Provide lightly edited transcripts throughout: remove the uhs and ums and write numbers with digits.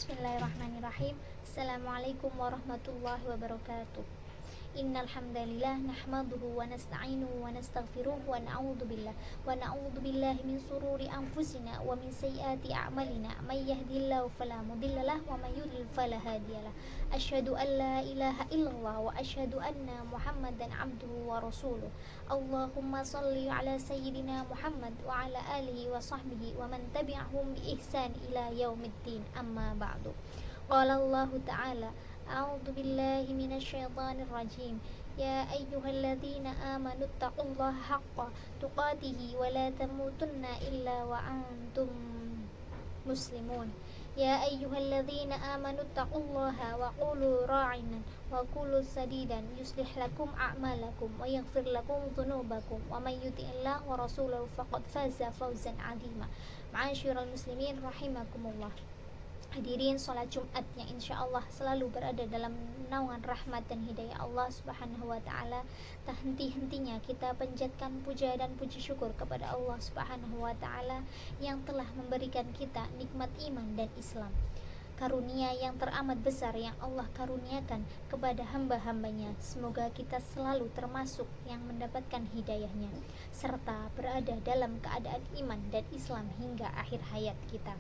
Bismillahirrahmanirrahim. Assalamualaikum warahmatullahi wabarakatuh. Innal hamdalillah nahmaduhu wa nasta'inuhu wa nastaghfiruh wa na'udzu billahi min sururi anfusina wa min sayyiati a'malina may yahdihillahu fala mudhillalah wa may yudlil fala hadiyalah. Asyhadu an la ilaha illallah wa asyhadu anna Muhammadan abduhu wa rasuluh. Allahumma shalli ala sayyidina Muhammad wa ala alihi wa sahbihi wa man tabi'ahum bi ihsan ila yaumiddin. Amma ba'du. Qala Allah ta'ala أعوذ بالله من الشيطان الرجيم يا أيها الذين آمنوا اتقوا الله حق تقاته ولا تموتن إلا وأنتم مسلمون يا أيها الذين آمنوا اتقوا الله وقولوا راعنا وقولوا سديدا يصلح لكم أعمالكم ويغفر لكم ذنوبكم ومن يطع الله ورسوله فقد فاز فوزا عظيما. معاشر المسلمين رحمكم الله. Hadirin sholat Jumat yang insya Allah selalu berada dalam naungan rahmat dan hidayah Allah Subhanahu wa Ta'ala. Tak henti-hentinya kita panjatkan puja dan puji syukur kepada Allah Subhanahu wa Ta'ala yang telah memberikan kita nikmat iman dan Islam. Karunia yang teramat besar yang Allah karuniakan kepada hamba-hambanya. Semoga kita selalu termasuk yang mendapatkan hidayahnya serta berada dalam keadaan iman dan Islam hingga akhir hayat kita.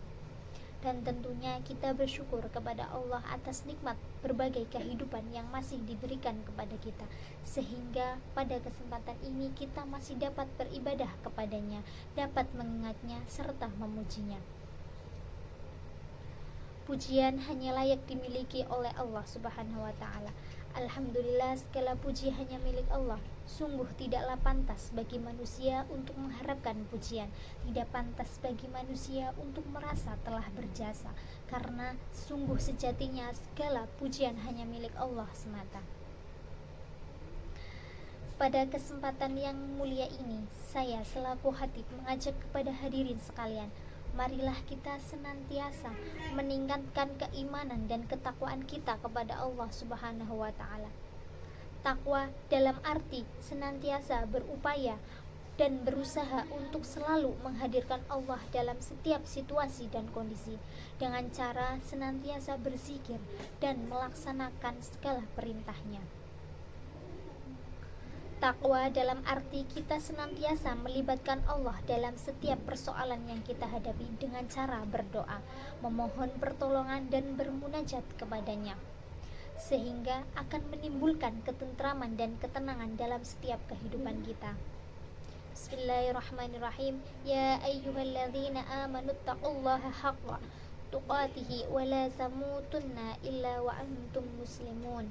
Dan tentunya kita bersyukur kepada Allah atas nikmat berbagai kehidupan yang masih diberikan kepada kita, sehingga pada kesempatan ini kita masih dapat beribadah kepadanya, dapat mengingatnya serta memujinya. Pujian hanya layak dimiliki oleh Allah Subhanahu wa Ta'ala. Alhamdulillah, segala puji hanya milik Allah. Sungguh tidaklah pantas bagi manusia untuk mengharapkan pujian. Tidak pantas bagi manusia untuk merasa telah berjasa, karena sungguh sejatinya segala pujian hanya milik Allah semata. Pada kesempatan yang mulia ini, saya selaku khatib mengajak kepada hadirin sekalian, marilah kita senantiasa meningkatkan keimanan dan ketakwaan kita kepada Allah Subhanahu wa Ta'ala. Takwa dalam arti senantiasa berupaya dan berusaha untuk selalu menghadirkan Allah dalam setiap situasi dan kondisi, dengan cara senantiasa berzikir dan melaksanakan segala perintahnya. Takwa dalam arti kita senantiasa melibatkan Allah dalam setiap persoalan yang kita hadapi dengan cara berdoa, memohon pertolongan dan bermunajat kepadanya, sehingga akan menimbulkan ketentraman dan ketenangan dalam setiap kehidupan kita. Bismillahirrahmanirrahim. Ya ayyuhalladzina amanu taqullaha haqqa tuqatihi wa la tamutunna illa wa antum muslimun.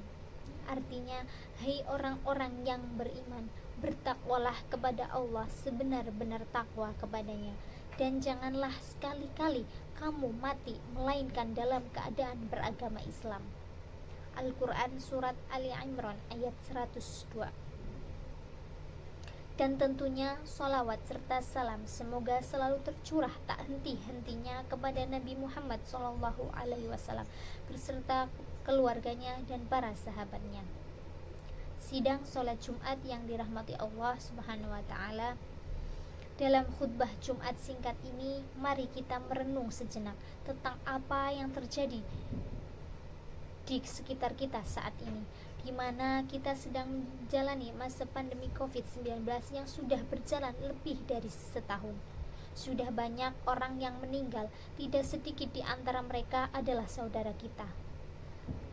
Artinya, hai orang-orang yang beriman, bertakwalah kepada Allah sebenar-benar takwa kepadanya, dan janganlah sekali-kali kamu mati melainkan dalam keadaan beragama Islam. Al-Quran Surat Ali Imran ayat 102. Dan tentunya sholawat serta salam semoga selalu tercurah tak henti-hentinya kepada Nabi Muhammad SAW beserta keluarganya dan para sahabatnya. Sidang sholat Jumat yang dirahmati Allah Subhanahu wa Ta'ala. Dalam khutbah Jumat singkat ini, mari kita merenung sejenak tentang apa yang terjadi di sekitar kita saat ini, di mana kita sedang menjalani masa pandemi COVID-19 yang sudah berjalan lebih dari setahun. Sudah banyak orang yang meninggal, tidak sedikit di antara mereka adalah saudara kita.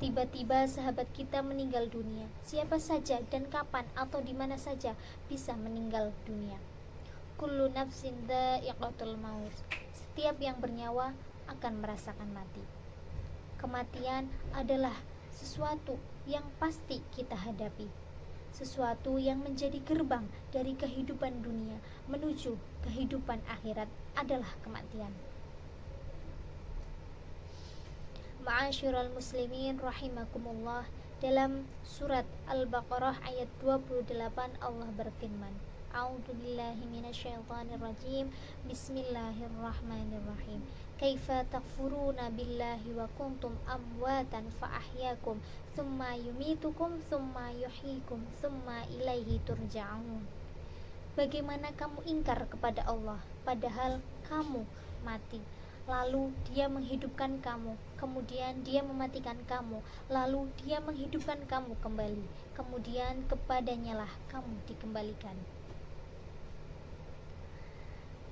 Tiba-tiba sahabat kita meninggal dunia. Siapa saja dan kapan atau di mana saja bisa meninggal dunia. Kullu nafsin dha'iqatul maut. Setiap yang bernyawa akan merasakan mati. Kematian adalah sesuatu yang pasti kita hadapi, sesuatu yang menjadi gerbang dari kehidupan dunia menuju kehidupan akhirat adalah kematian. Ma'asyiral muslimin rahimakumullah, dalam surat Al-Baqarah ayat 28 Allah berfirman, A'udzubillahi minasyaitonirrajim. Bismillahirrahmanirrahim. Kaifa takfuruna billahi wa kuntum amwatan fa ahyakum thumma yumitukum thumma yuhyikum thumma ilaihi turja'un. Bagaimana kamu ingkar kepada Allah padahal kamu mati, lalu dia menghidupkan kamu, kemudian dia mematikan kamu, lalu dia menghidupkan kamu kembali, kemudian kepadanya lah kamu dikembalikan.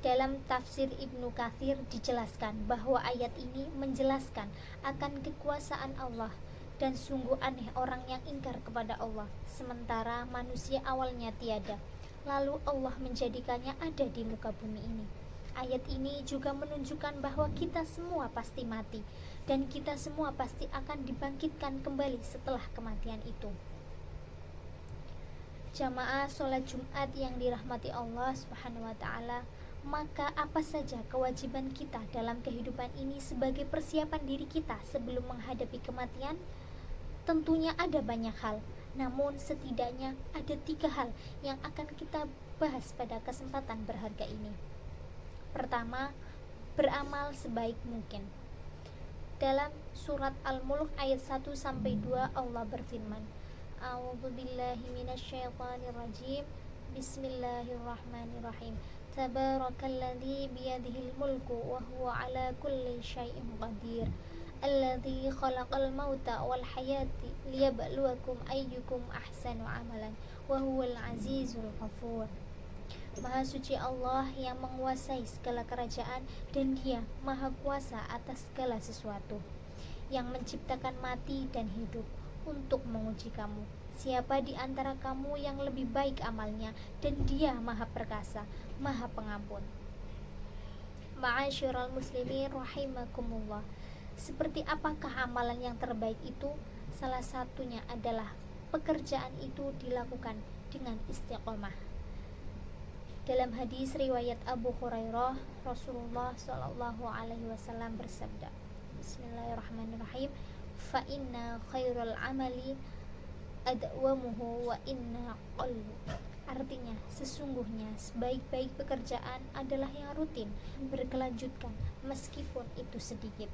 Dalam tafsir Ibnu Katsir dijelaskan bahwa ayat ini menjelaskan akan kekuasaan Allah, dan sungguh aneh orang yang ingkar kepada Allah, sementara manusia awalnya tiada, lalu Allah menjadikannya ada di muka bumi ini. Ayat ini juga menunjukkan bahwa kita semua pasti mati, dan kita semua pasti akan dibangkitkan kembali setelah kematian itu. Jamaah sholat Jumat yang dirahmati Allah Subhanahu wa Ta'ala, maka apa saja kewajiban kita dalam kehidupan ini sebagai persiapan diri kita sebelum menghadapi kematian? Tentunya ada banyak hal, namun setidaknya ada 3 hal yang akan kita bahas pada kesempatan berharga ini. Pertama, beramal sebaik mungkin. Dalam surat Al-Mulk ayat 1-2 Allah berfirman, A'udzubillahi minasyaitonirrajim. Bismillahirrahmanirrahim. Tabarakalladzi biyadihil mulku wa huwa ala kulli syai'in qadir. Alladzi khalaqal mauta wal hayati liyabluwakum ayyukum ahsanu amalan wa huwal azizul ghafur. Maha suci Allah yang menguasai segala kerajaan, dan Dia maha kuasa atas segala sesuatu, yang menciptakan mati dan hidup untuk menguji kamu, siapa di antara kamu yang lebih baik amalnya, dan Dia maha perkasa, maha pengampun. Ma'asyiral muslimin rahimakumullah. Seperti apakah amalan yang terbaik itu? Salah satunya adalah pekerjaan itu dilakukan dengan istiqomah. Dalam hadis riwayat Abu Hurairah, Rasulullah Shallallahu Alaihi Wasallam bersabda, Bismillahirrahmanirrahim, fa inna khairul amali adwamuhu wa inna qalbu. Artinya, sesungguhnya sebaik-baik pekerjaan adalah yang rutin, berkelanjutan, meskipun itu sedikit.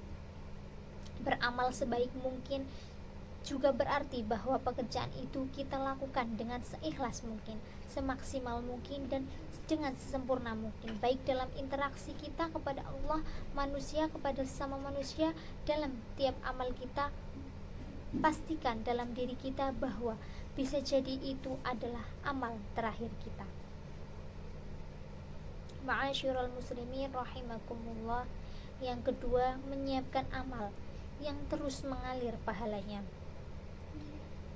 Beramal sebaik mungkin juga berarti bahwa pekerjaan itu kita lakukan dengan seikhlas mungkin, semaksimal mungkin, dan dengan sesempurna mungkin, baik dalam interaksi kita kepada Allah, manusia kepada sesama manusia. Dalam tiap amal kita, pastikan dalam diri kita bahwa bisa jadi itu adalah amal terakhir kita. Ma'asyiral muslimin rahimakumullah. Yang kedua, menyiapkan amal yang terus mengalir pahalanya.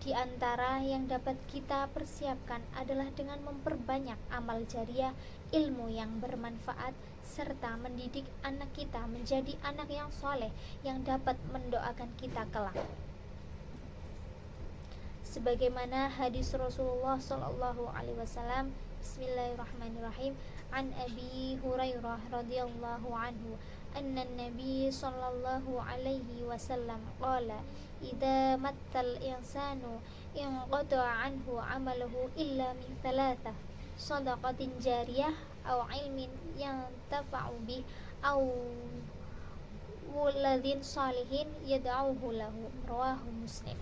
Di antara yang dapat kita persiapkan adalah dengan memperbanyak amal jariah, ilmu yang bermanfaat, serta mendidik anak kita menjadi anak yang soleh yang dapat mendoakan kita kelak. Sebagaimana hadis Rasulullah Shallallahu Alaihi Wasallam, Bismillahirrahmanirrahim, an Abi Hurairah radhiyallahu anhu, anna Nabi Shallallahu Alaihi Wasallam qala, idza mattal insanu inqata'a anhu amaluhu illa min thalathah, shadaqatin jariyah aw ilmin yantafa'u bih aw waladin salihin yad'uhu lahu, rawahu Muslim.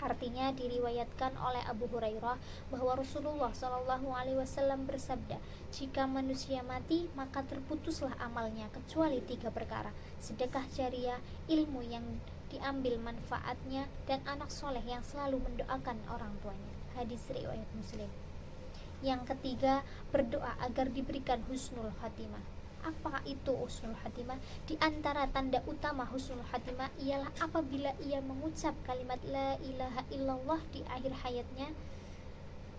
Artinya, diriwayatkan oleh Abu Hurairah bahwa Rasulullah Shallallahu Alaihi Wasallam bersabda, jika manusia mati maka terputuslah amalnya kecuali 3 perkara: sedekah jariah, ilmu yang diambil manfaatnya, dan anak soleh yang selalu mendoakan orang tuanya. Hadis riwayat Muslim. Yang ketiga, berdoa agar diberikan husnul khatimah. Apa itu husnul khatimah? Di antara tanda utama husnul khatimah ialah apabila ia mengucap kalimat la ilaha illallah di akhir hayatnya.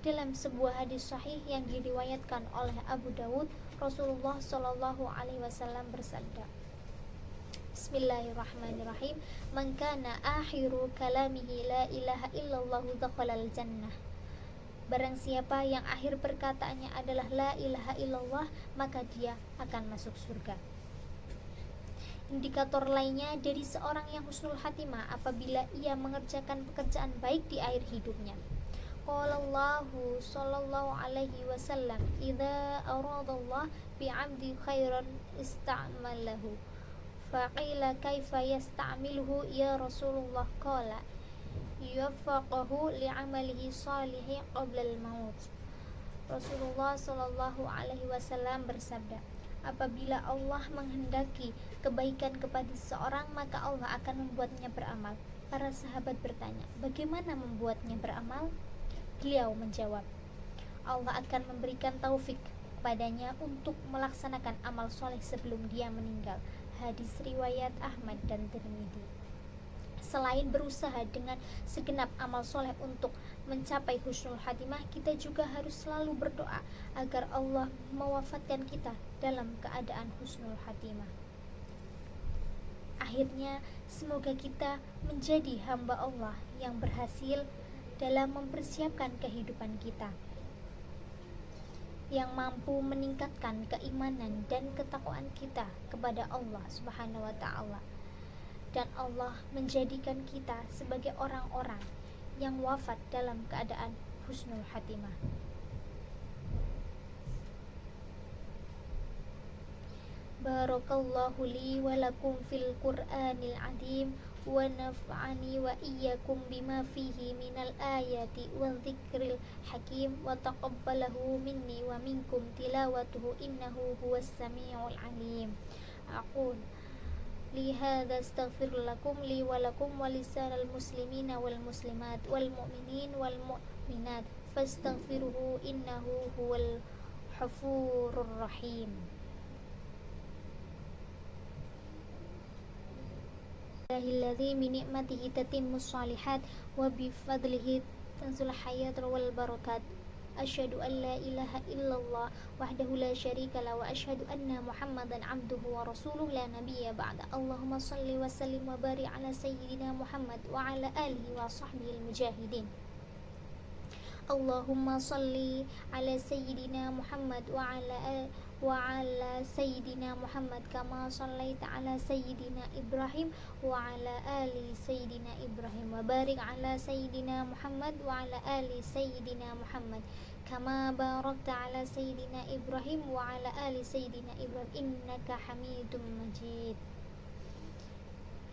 Dalam sebuah hadis sahih yang diriwayatkan oleh Abu Dawud, Rasulullah Shallallahu Alaihi Wasallam bersabda, Bismillahirrahmanirrahim, man kana akhiru kalamihi la ilaha illallah dakhalal jannah. Barang siapa yang akhir perkataannya adalah la ilaha illallah, maka dia akan masuk surga. Indikator lainnya dari seorang yang husnul khatimah apabila ia mengerjakan pekerjaan baik di akhir hidupnya. Qala Allahu sallallahu alaihi wasallam, idza aradallah bi'abdi khairan ista'malahu. Faqila kaifa yasta'miluhu ya Rasulullah? Qala yuwaffaqahu li'amalihi salihi qabla al-maut. Rasulullah Shallallahu Alaihi Wasallam bersabda, Apabila Allah menghendaki kebaikan kepada seseorang, maka Allah akan membuatnya beramal. Para sahabat bertanya, bagaimana membuatnya beramal? Beliau menjawab, Allah akan memberikan taufik kepadanya untuk melaksanakan amal soleh sebelum dia meninggal. Hadis riwayat Ahmad dan Tirmidzi. Selain berusaha dengan segenap amal soleh untuk mencapai husnul khatimah, kita juga harus selalu berdoa agar Allah mewafatkan kita dalam keadaan husnul khatimah. Akhirnya, semoga kita menjadi hamba Allah yang berhasil dalam mempersiapkan kehidupan kita, yang mampu meningkatkan keimanan dan ketakwaan kita kepada Allah Subhanahu wa Ta'ala, dan Allah menjadikan kita sebagai orang-orang yang wafat dalam keadaan husnul khatimah. Barakallahu li wa lakum fil Qur'anil azim wa naf'ani wa iyyakum bima fihi minal ayati wal dzikril hakim wa taqabbalahu minni wa minkum tilawatuhu innahu huwas samiul alim. Aqul li hadza astaghfir lakum li wa lakum wa lisanal muslimina wal muslimat wal mu'minin wal mu'minat fastaghfiruhu innahu huwal ghafurur rahim. Alladzi min ni'matihi tatimmus shalihat wa bi fadlihi tanzul hayat wal barakat. Asyhadu an la ilaha illallah wahdahu la syarika la wa asyhadu anna Muhammadan abduhu wa rasuluh la nabiyya ba'da. Allahumma shalli wa sallim wa barik ala sayyidina Muhammad wa ala alihi wa sahbihi al-mujahidin. Allahumma shalli ala sayyidina Muhammad wa ala sayyidina Muhammad kama shallaita ala sayyidina Ibrahim wa ala ali sayyidina Ibrahim wa barik ala sayyidina Muhammad wa ala ali sayyidina Muhammad kama barakta ala sayyidina Ibrahim wa ala ali sayyidina Ibrahim innaka Hamidum Majid.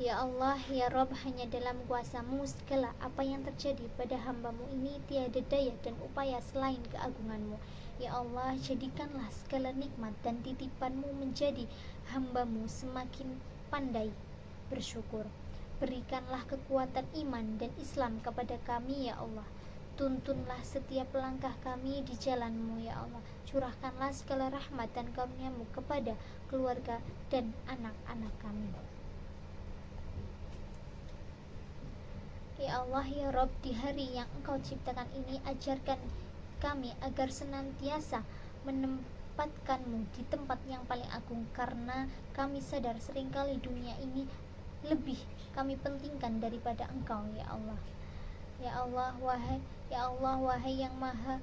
Ya Allah, ya Rabb, hanya dalam kuasa-Mu segala apa yang terjadi pada hamba-Mu ini tiada daya dan upaya selain keagungan-Mu. Ya Allah, jadikanlah segala nikmat dan titipan-Mu menjadi hamba-Mu semakin pandai bersyukur. Berikanlah kekuatan iman dan Islam kepada kami ya Allah. Tuntunlah setiap langkah kami di jalan-Mu ya Allah. Curahkanlah segala rahmat dan karunia-Mu kepada keluarga dan anak-anak kami. Ya Allah, ya Rabb, di hari yang Engkau ciptakan ini, ajarkan kami agar senantiasa menempatkan-Mu di tempat yang paling agung, karena kami sadar seringkali dunia ini lebih kami pentingkan daripada Engkau ya Allah. Ya Allah, wahai yang maha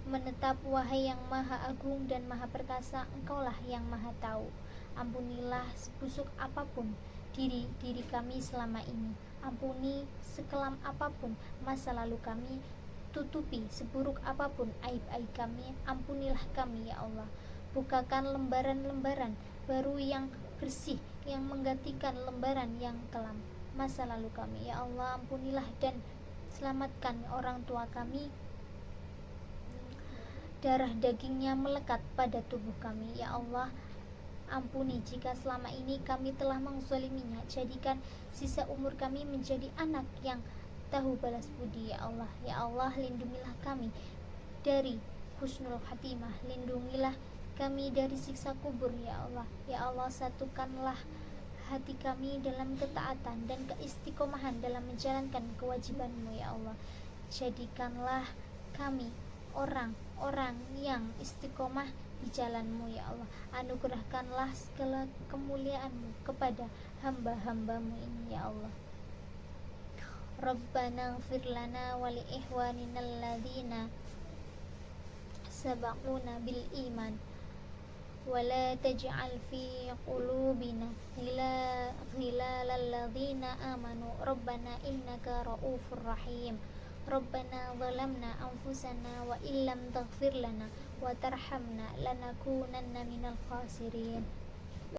menetap, wahai yang maha agung dan maha perkasa, Engkaulah yang maha tahu. Ampunilah sebusuk apapun diri kami selama ini. Ampuni sekelam apapun masa lalu kami. Tutupi seburuk apapun aib-aib kami. Ampunilah kami ya Allah. Bukakan lembaran-lembaran baru yang bersih, yang menggantikan lembaran yang kelam masa lalu kami ya Allah. Ampunilah dan selamatkan orang tua kami, darah dagingnya melekat pada tubuh kami ya Allah. Ampuni jika selama ini kami telah menzaliminya. Jadikan sisa umur kami menjadi anak yang tahu balas budi ya Allah. Ya Allah, lindungilah kami dari husnul khatimah. Lindungilah kami dari siksa kubur ya Allah. Ya Allah, satukanlah hati kami dalam ketaatan dan keistiqomahan dalam menjalankan kewajiban-Mu ya Allah. Jadikanlah kami orang-orang yang istiqomah di jalan-Mu ya Allah. Anugerahkanlah segala kemuliaan-Mu kepada hamba-hamba-Mu ini ya Allah. Rabbana ighfir lana wa li ikhwanina alladzina sabaquna bil iman wa la taj'al fi qulubina ghilal ladzina amanu rabbana innaka ra'ufur rahim. Rabbana zalamna anfusana wa illam taghfir lana wa tarhamna lanakunanna minal khasirin.